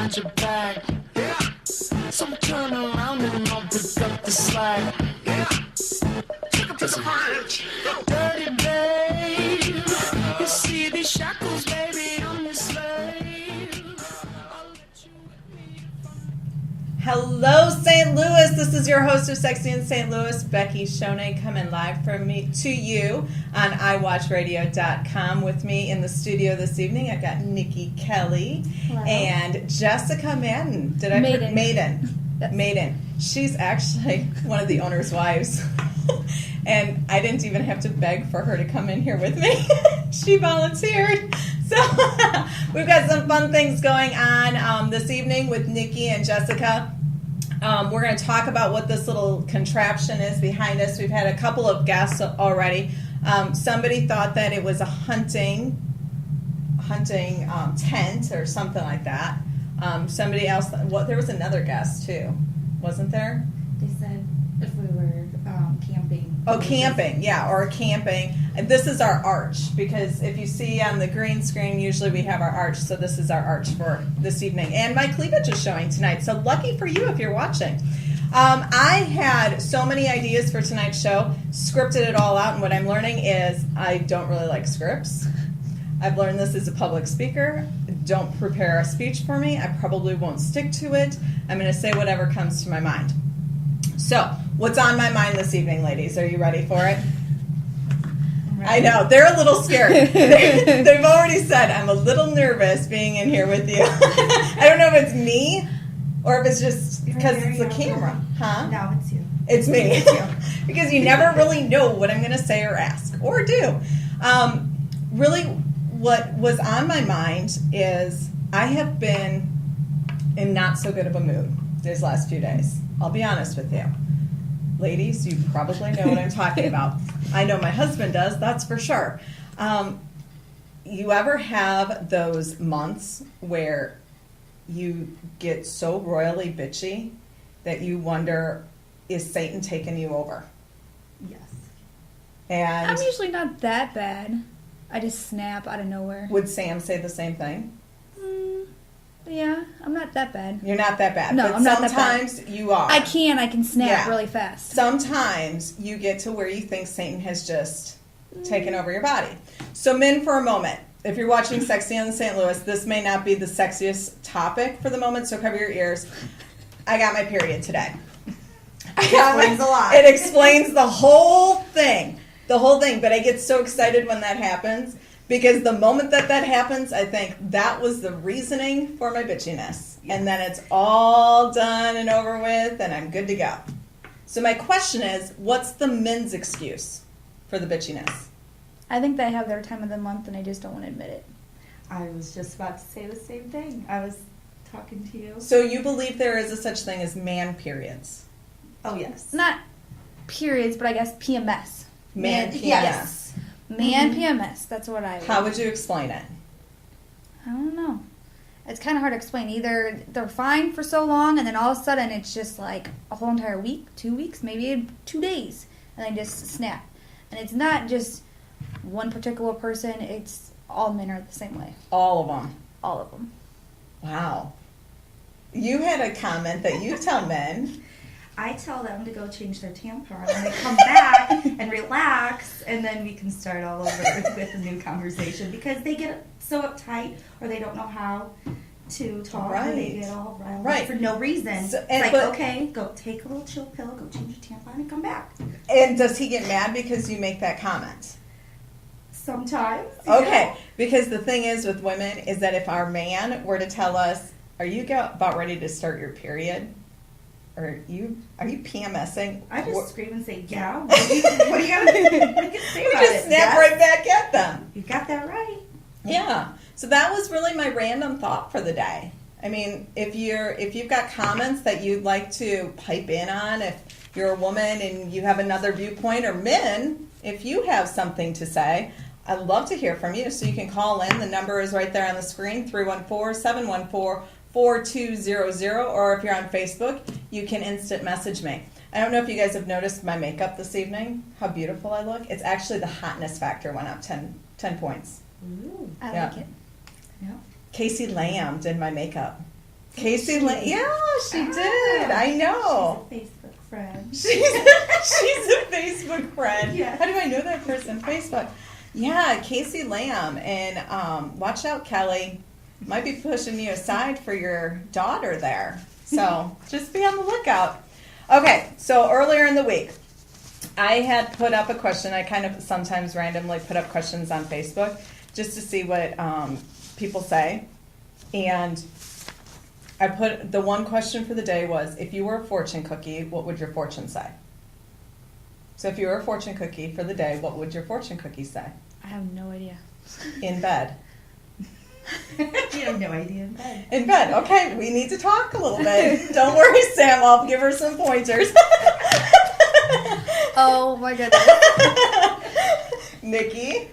behind your back. Yeah. So turn around and I'll pick up the slack. Yeah. Take up to the bridge. Dirty babe. You see these shackles, baby, I'm your slave. I'll let you whip me. Hello, St. Louis. This is your host of Sexy in St. Louis, Becky Shonay, coming live from me to you on iWatchRadio.com. With me in the studio this evening, I got Nikki Kelly. Hello. And Jessica Madden. Maiden. She's actually one of the owner's wives. And I didn't even have to beg for her to come in here with me. She volunteered. So we've got some fun things going on this evening with Nikki and Jessica. We're going to talk about what this little contraption is behind us. We've had a couple of guests already. Somebody thought that it was a hunting tent or something like that. Somebody else, there was another guest too, wasn't there? They said if we were camping. Oh, camping, yeah, or camping. And this is our arch, because if you see on the green screen, usually we have our arch, so this is our arch for this evening. And my cleavage is showing tonight, so lucky for you if you're watching. I had so many ideas for tonight's show, scripted it all out, and what I'm learning is I don't really like scripts. I've learned this as a public speaker. Don't prepare a speech for me. I probably won't stick to it. I'm going to say whatever comes to my mind. So, what's on my mind this evening, ladies? Are you ready for it? I know, they're a little scared. They've already said, I'm a little nervous being in here with you. I don't know if it's me or if it's just because it's the camera. Huh? No, it's you. It's me. It's you. Because you never really know what I'm going to say or ask or do. Really, what was on my mind is I have been in not so good of a mood these last few days. I'll be honest with you. Ladies, you probably know what I'm talking about. I know my husband does, that's for sure. You ever have those months where you get so royally bitchy that you wonder, is Satan taking you over? Yes. And I'm usually not that bad. I just snap out of nowhere. would Sam say the same thing? Yeah, I'm not that bad. You're not that bad. No, but I'm not that bad. sometimes you are. I can snap Yeah. really fast. Sometimes you get to where you think Satan has just taken over your body. So men, for a moment, if you're watching Sexy in St. Louis, this may not be the sexiest topic for the moment, so cover your ears. I got my period today. Explains a lot. It explains the whole thing. The whole thing. But I get so excited when that happens, because the moment that happens, I think that was the reasoning for my bitchiness. And then it's all done and over with, and I'm good to go. So my question is, what's the men's excuse for the bitchiness? I think they have their time of the month and I just don't want to admit it. I was just about to say the same thing. I was talking to you. So you believe there is a such thing as man periods? Oh, yes. Not periods, but I guess PMS. Man PMS. yes. Man PMS. That's what I would. How would you explain it? I don't know. It's kind of hard to explain. Either they're fine for so long and then all of a sudden it's just like a whole entire week, 2 weeks, maybe 2 days, and they just snap. And it's not just one particular person. It's all men are the same way. All of them. All of them. Wow. You had a comment that you tell men. I tell them to go change their tampon and they come back and relax, and then we can start all over with a new conversation, because they get so uptight or they don't know how to talk. Right. Or they get all riled Right. up for no reason. So- it's like, but- okay, go take a little chill pill, go change your tampon and come back. And does he get mad because you make that comment? Sometimes. Okay, because the thing is with women is that if our man were to tell us, are you about ready to start your period? Or are you PMSing? I just scream and say, yeah. What are you gonna say We about just it? snap Yes. right back at them. You got that right. Yeah. So that was really my random thought for the day. I mean, if you've got comments that you'd like to pipe in on, if you're a woman and you have another viewpoint, or men, if you have something to say, I'd love to hear from you. So you can call in. The number is right there on the screen, 314-714-4200, or if you're on Facebook, you can instant message me. I don't know if you guys have noticed my makeup this evening, how beautiful I look. It's actually the hotness factor went up 10 points. Ooh. I Yeah. like it. Yeah. Casey Lamb did my makeup. Casey Lane. Yeah, she did. I know. She's a Facebook friend. She's a Facebook friend. Yeah. How do I know that person? Facebook. Yeah, Casey Lamb. And watch out, Kelly. Might be pushing you aside for your daughter there. So just be on the lookout. Okay, so earlier in the week, I had put up a question. I kind of sometimes randomly put up questions on Facebook just to see what people say. And I put the one question for the day was, if you were a fortune cookie, what would your fortune say? So if you were a fortune cookie for the day, what would your fortune cookie say? I have no idea. In bed. You have no idea in bed. In bed. Okay, we need to talk a little bit. Don't worry, Sam. I'll give her some pointers. Oh my goodness. Nikki?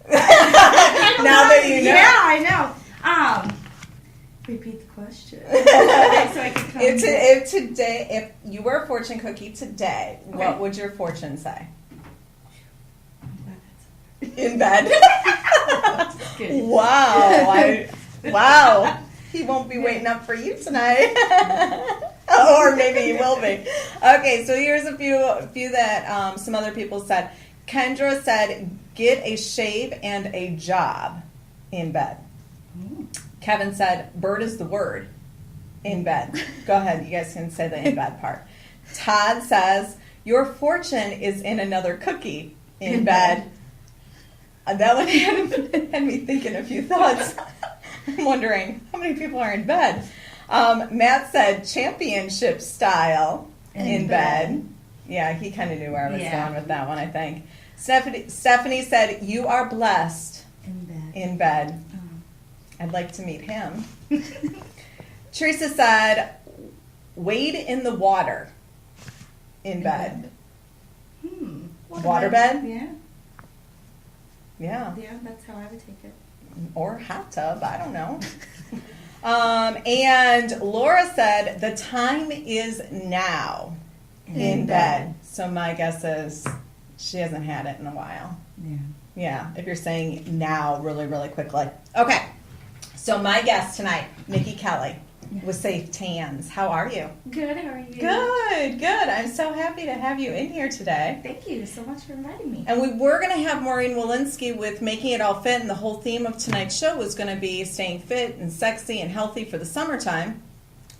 Now that you know. Yeah, I know. Repeat the question. So I can come If you were a fortune cookie today, Okay. what would your fortune say? I'm glad that's In bed. good. Wow. Wow. He won't be waiting up for you tonight. Or maybe he will be. Okay, so here's a few that some other people said. Kendra said, get a shave and a job in bed. Kevin said, bird is the word in bed. Go ahead, you guys can say the in bed part. Todd says, your fortune is in another cookie in bed. That one had me thinking a few thoughts. I'm wondering how many people are in bed. Matt said, championship style in bed. Yeah, he kind of knew where I was going with that one, I think. Stephanie said, you are blessed In bed. in bed. I'd like to meet him. Teresa said, wade in the water in bed. Water bed? Yeah. Yeah. Yeah, that's how I would take it. Or hot tub, I don't know. And Laura said, the time is now in bed. So my guess is she hasn't had it in a while. Yeah. Yeah, if you're saying now really, really quickly. Okay, so my guest tonight, Nikki Kelly, with Safe Tans. How are you? Good, how are you? Good, good. I'm so happy to have you in here today. Thank you so much for inviting me. And we were going to have Maureen Walensky with Making It All Fit, and the whole theme of tonight's show was going to be staying fit and sexy and healthy for the summertime.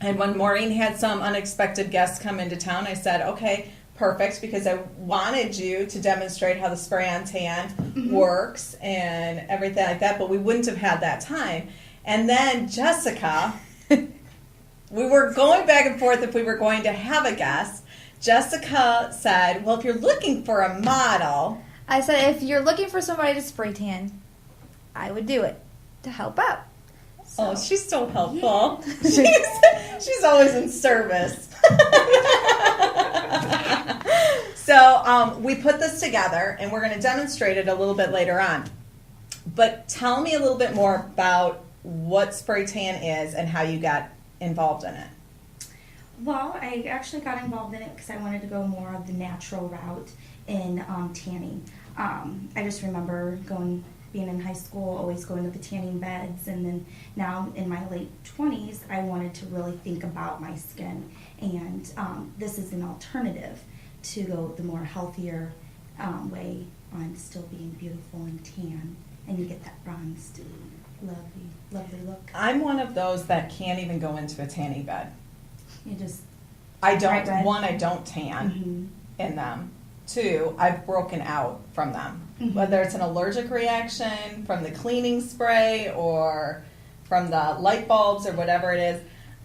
And when Maureen had some unexpected guests come into town, I said, okay, perfect, because I wanted you to demonstrate how the spray-on tan works and everything like that, but we wouldn't have had that time. And then Jessica, we were going back and forth if we were going to have a guest. Jessica said, well, if you're looking for a model. I said, if you're looking for somebody to spray tan, I would do it to help out. Oh, she's so helpful. She's always in service. So we put this together, and we're going to demonstrate it a little bit later on. But tell me a little bit more about what spray tan is and how you got involved in it. Well, I actually got involved in it because I wanted to go more of the natural route in tanning. I just remember being in high school, always going to the tanning beds, and then now in my late 20s, I wanted to really think about my skin, and this is an alternative to go the more healthier way on still being beautiful and tan, and you get that bronzed, lovely look. I'm one of those that can't even go into a tanning bed. You just I don't, Right, right. one, I don't tan Mhm. in them. Two, I've broken out from them. Mhm. Whether it's an allergic reaction from the cleaning spray or from the light bulbs or whatever it is,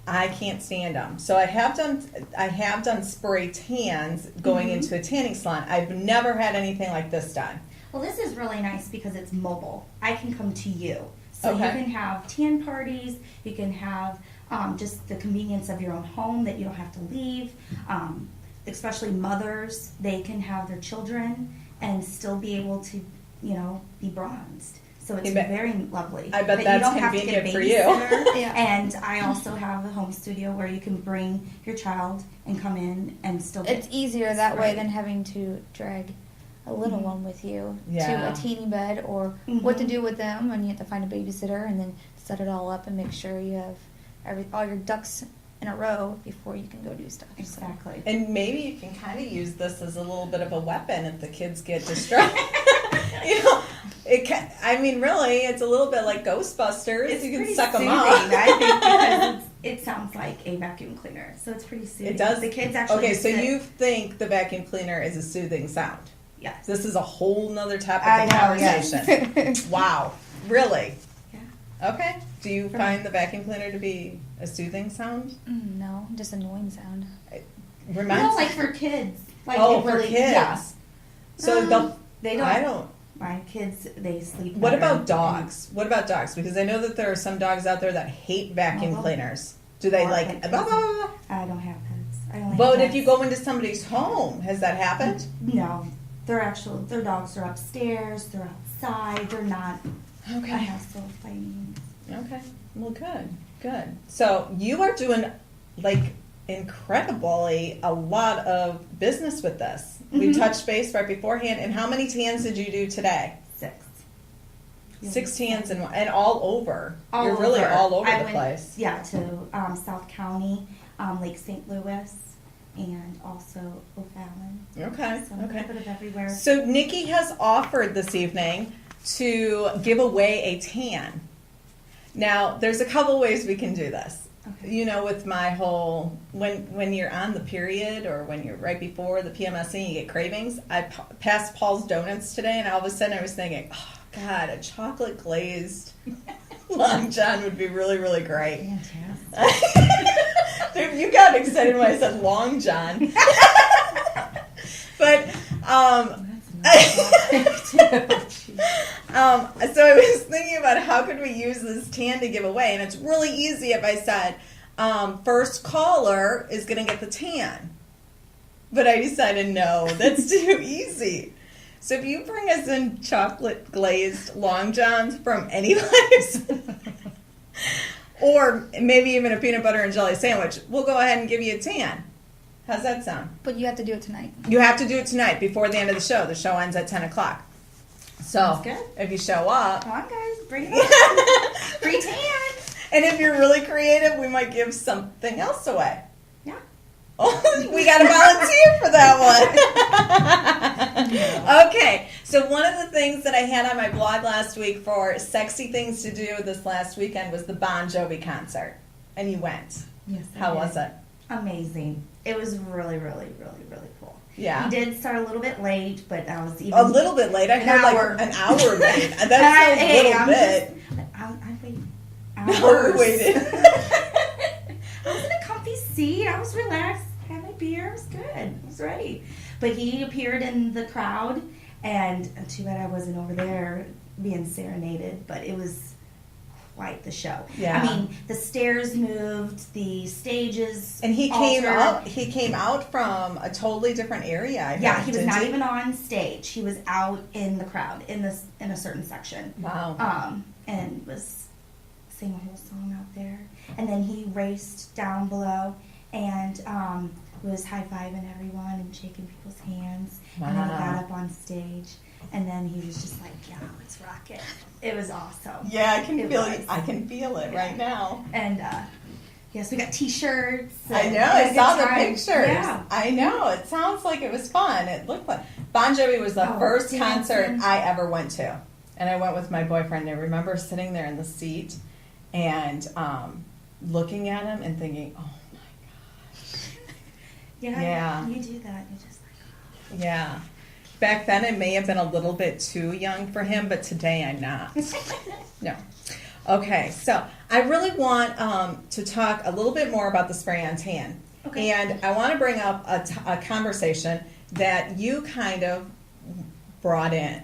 I can't stand them. So I have done spray tans going into a tanning salon. I've never had anything like this done. Well, this is really nice because it's mobile. I can come to you. So Okay. you can have tan parties, you can have just the convenience of your own home that you don't have to leave. Especially mothers, they can have their children and still be able to, be bronzed. So it's You bet. very lovely. I bet But that's you don't have to get a convenient for you. babysitter. Yeah. And I also have a home studio where you can bring your child and come in and still get It's easier that way sprayed. than having to drag a little one with you Yeah. to a teeny bed, or what to do with them, and you have to find a babysitter and then set it all up and make sure you have all your ducks in a row before you can go do stuff. So. Exactly. And maybe you can kind of use this as a little bit of a weapon if the kids get distracted. You know, really, it's a little bit like Ghostbusters. It's You can pretty suck them soothing, up. I think, because it sounds like a vacuum cleaner, so it's pretty soothing. It does. The kids actually. Okay, so sit- you think the vacuum cleaner is a soothing sound? Yes. This is a whole nother topic I of know, yes. conversation. Wow, really? Yeah. Okay. Do you For find me. the vacuum cleaner to be a soothing sound? No, just annoying sound. Reminds No, like for kids. Like oh, it really, for kids. Yeah. So They don't. I don't. My kids, they sleep. What better. about dogs? What about dogs? Because I know that there are some dogs out there that hate vacuum Oh. cleaners. Do they Or like? like Blah, blah, blah, blah. I don't have pets. I only But have if you pets. go into somebody's home, has that happened? No, their dogs are upstairs. They're outside. They're not a Okay. hassle by any means. Okay. Well, good. So you are doing like incredibly a lot of business with this. We Mhm. touched base right beforehand. And how many tans did you do today? 6. 6 tans and all over. All You're really over. all over I the went, place. Yeah, to South County, Lake St. Louis, and also O'Fallon. Okay. So a Okay. little bit of everywhere. So Nikki has offered this evening to give away a tan. Now, there's a couple ways we can do this. Okay. You know, with my whole when you're on the period or when you're right before the PMSing, you get cravings. I passed Paul's Donuts today, and all of a sudden I was thinking, oh God, a chocolate glazed Long John would be really, really great. Fantastic. You got excited when I said Long John, but so I was thinking about how could we use this tan to give away, and it's really easy if I said first caller is going to get the tan. But I decided no, that's too easy. So if you bring us in chocolate glazed Long Johns from any place, or maybe even a peanut butter and jelly sandwich, we'll go ahead and give you a tan. How's that sound? But you have to do it tonight. You have to do it tonight before the end of the show. The show ends at 10 o'clock. So Sounds good. if you show up, Come on, guys, bring it on. Free tan. and if you're really creative, we might give something else away. Yeah. Oh, we got to volunteer for that one. Okay, so one of the things that I had on my blog last week for sexy things to do this last weekend was the Bon Jovi concert. And you went. Yes. I How did. was it? Amazing. It was really, really, really, really cool. Yeah. We did start a little bit late, but I was even A little bit late. I An heard hour. like an hour late. That's a Hey, little I'm bit. I waited No, we hours. waited. I was in a comfy seat. I was relaxed. Had my beer. I was good. I was ready. But he appeared in the crowd, and too bad I wasn't over there being serenaded. But it was quite the show. Yeah. I mean, the stairs moved, the stages. And he came altered. up. He came out from a totally different area. I Yeah, heard, he was didn't not even on stage. He was out in the crowd in a certain section. Wow. And was sang a whole song out there. And then he raced down below and was high fiving everyone and shaking people's hands. And then he Wow. got up on stage, and then he was just like, "Yeah, let's rock it." It was awesome. Yeah, I can It feel. was. I can feel it right now. And yes, we got T-shirts. I and know. had a I good saw the time. pictures. Yeah. I know. It sounds like it was fun. It looked fun. Bon Jovi was the Oh, first dancing. concert I ever went to, and I went with my boyfriend. And I remember sitting there in the seat and looking at him and thinking, "Oh my gosh." Yeah, Yeah. you do that. You're just like, Yeah. Back then, it may have been a little bit too young for him, but today I'm not. No. Okay, so I really want to talk a little bit more about the spray on tan. Okay. And I want to bring up a conversation that you kind of brought in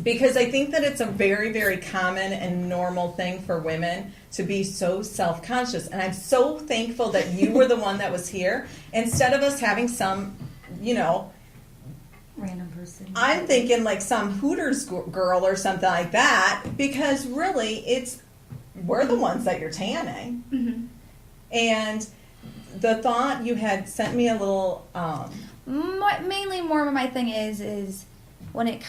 because I think that it's a very, very common and normal thing for women to be so self-conscious. And I'm so thankful that you were the one that was here instead of us having some, random person. I'm thinking like some Hooters girl or something like that, because really we're the ones that you're tanning. Mm-hmm. And the thought you had sent me a little mainly more of my thing is when it